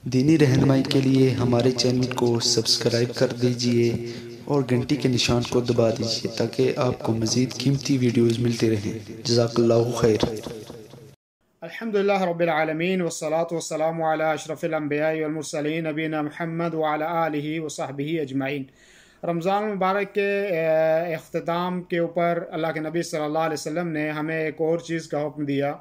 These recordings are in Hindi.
दीनी रहनुमाई के लिए हमारे चैनल को सब्सक्राइब कर दीजिए और घंटी के निशान को दबा दीजिए ताकि आपको मज़ीद कीमती वीडियोज़ मिलते रहें। जज़ाकल्लाहु खैर। अल्हम्दुलिल्लाह रब्बिल आलमीन वस्सलातु वस्सलामु अला अशरफिल अंबिया वल मुरसलीन नबीना मुहम्मद व अला आलिहि व सहबिहि अजमाइन। रमज़ान मुबारक के अख्ताम के ऊपर अल्लाह के नबी सल्लल्लाहु अलैहि वसल्लम ने हमें एक और चीज़ का हुक्म दिया।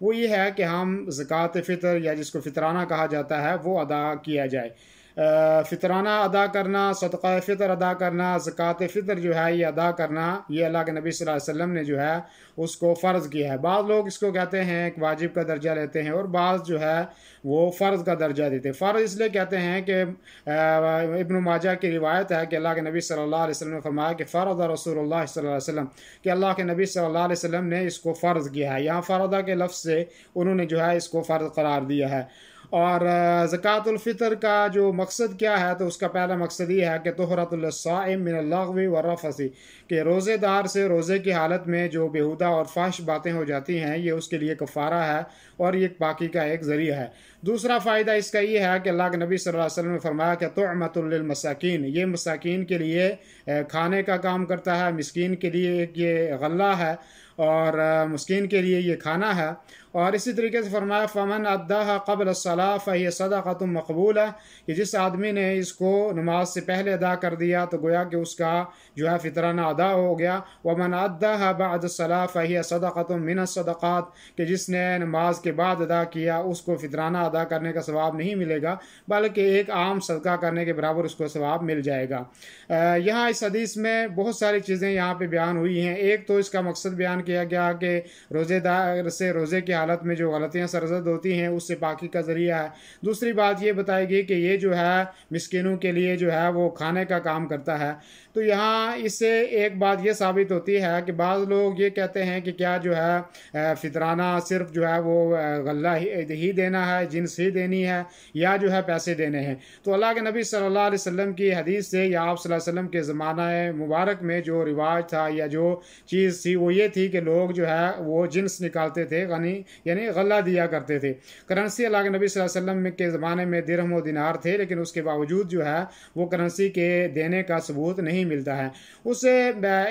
वो ये है कि हम ज़कात फ़ितर या जिसको फ़ितराना कहा जाता है वो अदा किया जाए। फ़ितराना अदा करना, सदक़ा फ़ितर अदा करना, ज़कात फ़ितर जो है ये अदा करना, ये अल्लाह के नबी सल्लल्लाहु अलैहि वसल्लम ने जो है उसको फ़र्ज़ किया है। बाद लोग इसको कहते हैं एक वाजिब का दर्जा लेते हैं और बाद जो है वो फ़र्ज़ का दर्जा देते हैं। फ़र्ज़ इसलिए कहते हैं कि इब्न माजा की रिवायत है कि अल्लाह के नबी सल्लल्लाहु अलैहि वसल्लम ने फरमाया कि फ़रज़ रसूलुल्लाह सल्लल्लाहु अलैहि वसल्लम, कि अल्लाह के नबी सल्लल्लाहु अलैहि वसल्लम ने इसको फ़र्ज़ किया है। यहाँ फ़रदा के लफ्ज़ से उन्होंने जो है इसको फ़र्ज़ करार दिया है। और ज़कातुल फ़ितर का जो मकसद क्या है, तो उसका पहला मकसद ये है कि तुहरतुल साइम मिनल लग़्वी व रफ़सी, कि रोज़ेदार से रोज़े की हालत में जो बेहुदा और फाहिश बातें हो जाती हैं ये उसके लिए कफ़ारा है और ये पाकी का एक ज़रिया है। दूसरा फ़ायदा इसका ये है कि अल्लाह के नबी सल्लल्लाहु अलैहि वसल्लम ने फरमाया कि तुअमतुल लिल मसाकीन, ये मसाकीन के लिए खाने का काम करता है, मिस्कीन के लिए ये गल्ला है और मुस्किन के लिए ये खाना है। और इसी तरीके से फरमाया फ़मन अद्दाहा क़ब्ल अस्सलाह फ़हिय सदक़तुन मक़बूला, कि जिस आदमी ने इसको नमाज से पहले अदा कर दिया तो गोया कि उसका जो है फ़ितराना अदा हो गया। वमन अद्दाहा बअद अस्सलाह फ़हिय सदक़तुन मिनस सदक़ात, कि जिसने नमाज के बाद अदा किया उसको फ़ितराना अदा करने का सवाब नहीं मिलेगा बल्कि एक आम सदका करने के बराबर उसको सवाब मिल जाएगा। यहाँ इस हदीस में बहुत सारी चीज़ें यहाँ पे बयान हुई हैं। एक तो इसका मकसद बयान किया गया कि रोज़ेदार से रोज़े की हालत में जो गलतियाँ सरजद होती हैं उससे पाकी का ज़रिया है। दूसरी बात ये बताई गई कि ये जो है मिस्किनों के लिए जो है वो खाने का काम करता है। तो यहाँ इससे एक बात ये साबित होती है कि बाज़ लोग ये कहते हैं कि क्या जो है फ़ितराना सिर्फ जो है वो गल्ला ही देना है, जिन्स ही देनी है, या जो है पैसे देने हैं। तो अल्लाह के नबी सल्लल्लाहु अलैहि वसल्लम की हदीस से या आप सल्लल्लाहु अलैहि वसल्लम के ज़माना मुबारक में जो रिवाज था या जो चीज़ थी वो ये थी कि लोग जो है वो जिन्स निकालते थे, गनी यानी गल्ला दिया करते थे। करेंसी अल्लाह के नबी सल्लल्लाहु अलैहि वसल्लम के ज़माने में दिरहम व दिनार थे, लेकिन उसके बावजूद जो है वो करेंसी के देने का सबूत नहीं मिलता है। उससे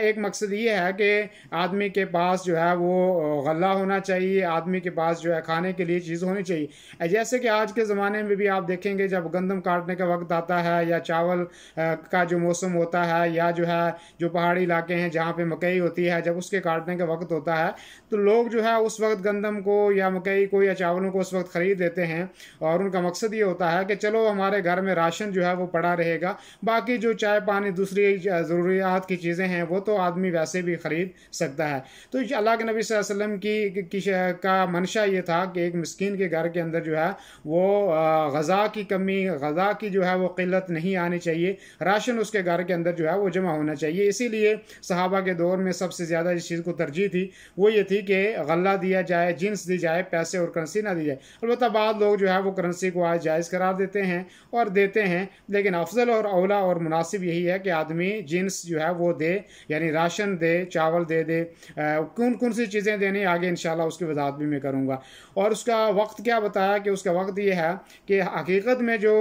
एक मकसद ये है कि आदमी के पास जो है वो गल्ला होना चाहिए, आदमी के पास जो है खाने के लिए चीज़ होनी चाहिए। जैसे कि आज के ज़माने में भी आप देखेंगे जब गंदम काटने का वक्त आता है या चावल का जो मौसम होता है या जो है जो पहाड़ी इलाके हैं जहाँ पे मकई होती है, जब उसके काटने का वक्त होता है तो लोग जो है उस वक्त गंदम को या मकई को या चावलों को उस वक्त ख़रीद देते हैं और उनका मकसद ये होता है कि चलो हमारे घर में राशन जो है वो पड़ा रहेगा, बाकी जो चाय पानी दूसरी ज़रूरियात की चीज़ें हैं वो तो आदमी वैसे भी ख़रीद सकता है। तो अल्लाह के नबी सल्लल्लाहु अलैहि वसल्लम का मंशा ये था कि एक मिस्कीन के घर के अंदर जो है वो ग़ज़ा की कमी, ग़ज़ा की जो है वो क़िल्लत नहीं आनी चाहिए, राशन उसके घर के अंदर जो है वो जमा होना चाहिए। इसीलिए सहाबा के दौर में सबसे ज़्यादा जिस चीज़ को तरजीह थी वो ये थी कि गल्ला दिया जाए, जिन्स दी जाए, पैसे और करेंसी ना दी जाए। अलबत्ता बाद लोग जो है वो करेंसी को आज जायज़ करार देते हैं और देते हैं, लेकिन अफजल और औला और मुनासिब यही है कि आदमी जिन्स जो है वो दे, यानी राशन दे, चावल दे। कौन कौन सी चीज़ें देनी आगे इंशाल्लाह उसकी वजाहत भी मैं करूँगा। और उसका वक्त क्या बताया कि उसका वक्त ये है कि हकीकत में जो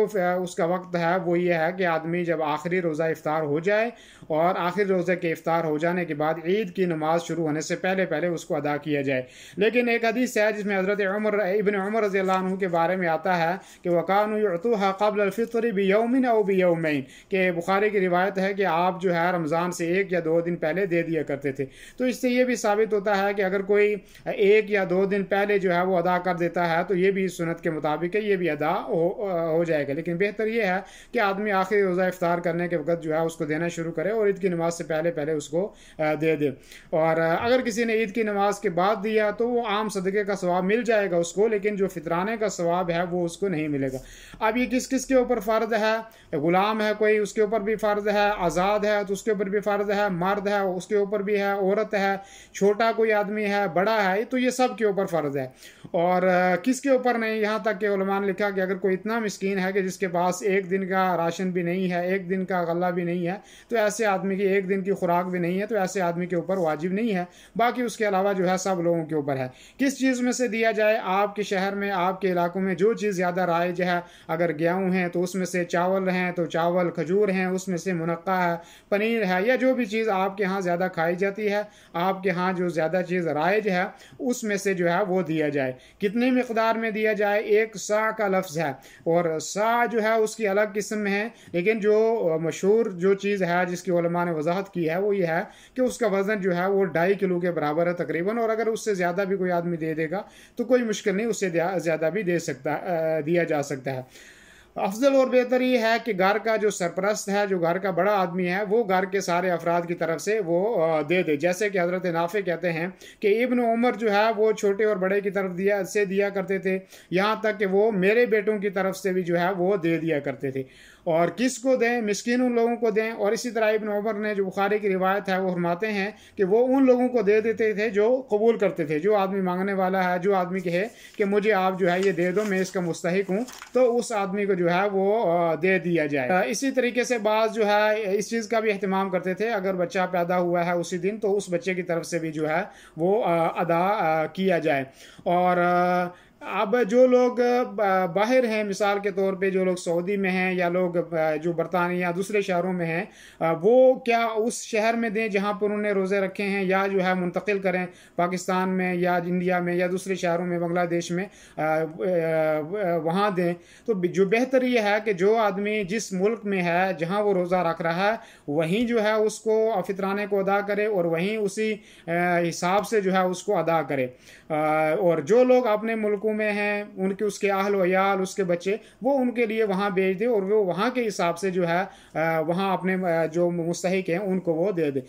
उसका वक्त है वो ये है कि आदमी जब आखिरी रोज़ा इफ्तार हो जाए और आखिरी रोज़े के इफ्तार हो जाने के बाद ईद की नमाज शुरू होने से पहले पहले उसको अदा किया जाए। लेकिन एक हदीस है जिसमें हज़रत इब्न उमर रज़ियल्लाहु अन्हु के बारे में आता है कि वकानु युअतूहा क़ब्ल अल-फ़ित्र बियौमिन औ बियौमैन, कि बुखारी की रिवायत है कि आप जो है रमज़ान से 1 या 2 दिन पहले दे दिया करते थे। तो इससे ये भी साबित होता है कि अगर कोई 1 या 2 दिन पहले जो है वो अदा कर देता है तो ये भी सुन्नत के मुताबिक है, ये भी अदा हो जाएगा। लेकिन बेहतर ये है कि आदमी आखिरी रोज़ा इफ्तार करने के वक्त जो है उसको देना शुरू करे और ईद की नमाज से पहले पहले उसको दे दे। और अगर किसी ने ईद की नमाज के बाद दिया तो वो आम सदक़े का सवाब मिल जाएगा उसको, लेकिन जो फितराने का सवाब है वो उसको नहीं मिलेगा। अब ये किस किस के ऊपर फ़र्ज़ है? गुलाम है कोई, उसके ऊपर भी फ़र्ज़ है, आज़ाद है तो उसके ऊपर भी फ़र्ज़ है, मर्द है उसके ऊपर भी है, औरत है, छोटा कोई आदमी है, बड़ा है, तो ये सब के ऊपर फ़र्ज़ है। और किसके ऊपर नहीं, यहाँ तक कि उलमा ने लिखा कि अगर कोई इतना मिस्कीन है कि जिसके पास 1 दिन का राशन भी नहीं है, 1 दिन का गल्ला भी नहीं है, तो ऐसे आदमी की 1 दिन की खुराक भी नहीं है, तो ऐसे आदमी के ऊपर वाजिब नहीं है। बाकी उसके अलावा जो है सब लोगों के ऊपर है। किस चीज़ में से दिया जाए। आपके शहर में, आपके इलाकों में जो चीज़ ज़्यादा राइज है, अगर गेहूँ हैं तो उसमें से चावल हैं तो चावल, खजूर हैं उसमें से मुनक्का है, पनीर है, या जो भी चीज़ आपके यहाँ ज़्यादा खाई जाती है, आपके यहाँ जो ज़्यादा चीज़ राइज है, उसमें से जो है वो दिया जाए। कितनी मिकदार में दिया जाए? एक सा का लफ्ज़ है, और सा जो है उसकी अलग किस्म है, लेकिन जो मशहूर जो चीज़ है जिसकी उलमा ने वजाहत की है वो ये है कि उसका वज़न जो है वो 2.5 किलो के बराबर है तकरीबन, और अगर उससे ज़्यादा भी कोई आदमी दे देगा तो कोई मुश्किल नहीं, उससे ज़्यादा भी दिया जा सकता है। अफजल और बेहतर ये है कि घर का जो सरपरस्त है, जो घर का बड़ा आदमी है, वो घर के सारे अफराद की तरफ से वो दे दे। जैसे कि हज़रत नाफे कहते हैं कि इब्न उमर जो है वो छोटे और बड़े की तरफ दिया करते थे, यहाँ तक कि वो मेरे बेटों की तरफ से भी जो है वो दे दिया करते थे। और किसको दें? मिस्कीन उन लोगों को दें। और इसी तरह इब्न उमर ने, जो बुखारी की रिवायत है, वो फरमाते हैं कि वो उन लोगों को दे देते थे जो कबूल करते थे। जो आदमी मांगने वाला है, जो आदमी कहे कि मुझे आप जो है ये दे दो, मैं इसका मुस्तहिक हूँ, तो उस आदमी को जो है वो दे दिया जाए। इसी तरीके से बाज़ जो है इस चीज़ का भी अहतमाम करते थे, अगर बच्चा पैदा हुआ है उसी दिन तो उस बच्चे की तरफ से भी जो है वो अदा किया जाए। और अब जो लोग बाहर हैं, मिसाल के तौर पे जो लोग सऊदी में हैं या लोग जो बरतानिया दूसरे शहरों में हैं, वो क्या उस शहर में दें जहाँ पर उन्होंने रोज़े रखे हैं, या जो है मुंतकिल करें पाकिस्तान में या इंडिया में या दूसरे शहरों में, बांग्लादेश में वहाँ दें? तो जो बेहतर ये है कि जो आदमी जिस मुल्क में है जहाँ वो रोज़ा रख रहा है, वहीं जो है उसको फितराने को अदा करे और वहीं उसी हिसाब से जो है उसको अदा करे। और जो लोग अपने मुल्कों में हैं, उनके उसके अहल वयाल, उसके बच्चे, वो उनके लिए वहाँ भेज दे और वो वहाँ के हिसाब से जो है वहाँ अपने जो मुस्तहिक हैं उनको वो दे दे।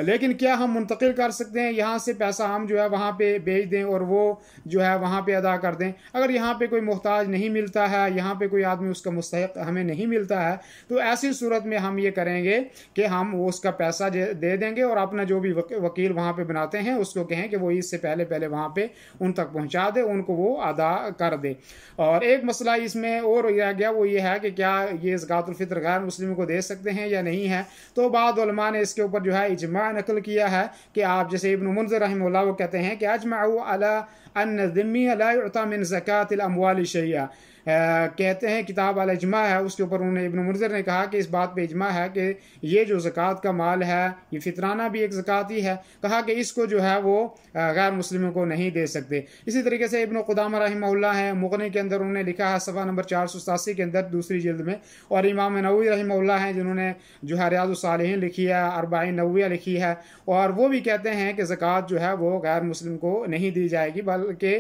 लेकिन क्या हम मुंतकिल कर सकते हैं यहाँ से पैसा, हम जो है वहाँ पे भेज दें और वो जो है वहाँ पे अदा कर दें? अगर यहाँ पे कोई मोहताज नहीं मिलता है, यहाँ पे कोई आदमी उसका मुस्तहिक हमें नहीं मिलता है, तो ऐसी सूरत में हम ये करेंगे कि हम वो उसका पैसा दे देंगे और अपना जो भी वकील वहाँ पे बनाते हैं उसको कहें कि वो इससे पहले वहाँ पे उन तक पहुँचा दे, उनको वो अदा कर दे। और एक मसला इसमें और रह गया, वो ये है कि क्या ये ज़कातुल फित्र गैर मुस्लिमों को दे सकते हैं या नहीं है? तो बाद उलमा ने इसके ऊपर जो है इजमा नकल किया है कि आप, जैसे इब्न मुंज़िर रहमहुल्लाह वो कहते हैं कि अजमअू अला अन्न ज़िम्मी ला युअता मिन ज़कातिल अमवाल शैया। कहते हैं किताब अल इजमा है, उसके ऊपर उन्होंने, इब्न मुंज़िर ने कहा कि इस बात पे इजमा है कि ये जो ज़कात का माल है, ये फितराना भी एक ज़कात ही है, कहा कि इसको जो है वो गैर मुस्लिमों को नहीं दे सकते। इसी तरीके से इब्न क़ुदामा रहमहुल्लाह है, मुग़नी के अंदर उन्होंने लिखा है सफ़ा नंबर 487 के अंदर दूसरी जिल्द में, और इमाम नववी रहमहुल्लाह हैं जिन्होंने जो है रियादुस सालिहीन लिखी है, अरबाईन नवविया लिखी है, और वो भी कहते हैं कि ज़कात जो है वो गैर मुस्लिम को नहीं दी जाएगी बल्कि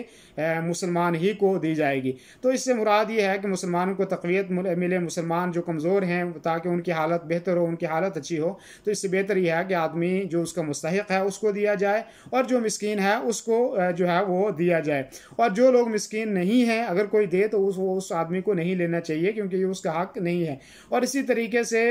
मुसलमान ही को दी जाएगी। तो इससे मुराद ये है कि मुसलमानों को तक़वियत मिले, मुसलमान जो कमज़ोर हैं ताकि उनकी हालत बेहतर हो, उनकी हालत अच्छी हो। तो इससे बेहतर यह है कि आदमी जो उसका मुस्तहिक है उसको दिया जाए और जो मिस्कीन है उसको जो है वो दिया जाए। और जो लोग मिस्कीन नहीं हैं, अगर कोई दे तो उस आदमी को नहीं लेना चाहिए क्योंकि ये उसका हक नहीं है। और इसी तरीके से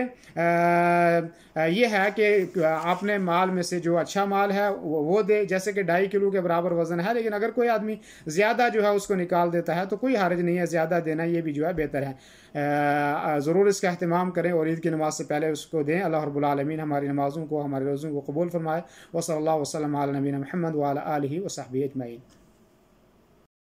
ये है कि अपने माल में से जो अच्छा माल है वो दे, जैसे कि 2.5 किलो के बराबर वज़न है, लेकिन अगर कोई आदमी ज़्यादा जो है उसको निकाल देता है तो कोई हर्ज नहीं है, ज़्यादा देना ये भी जो है बेहतर है। ज़रूर इसका अहतमाम करें और ईद की नमाज़ से पहले उसको दें। अल्लाह रब्बुल आलमीन हमारी नमाज़ों को, हमारे रोज़ों को कबूल फरमाए। व सल्लल्लाहु वसल्लम अला नबीना मुहम्मद व अला आलिहि व सहबिहि अजमईन।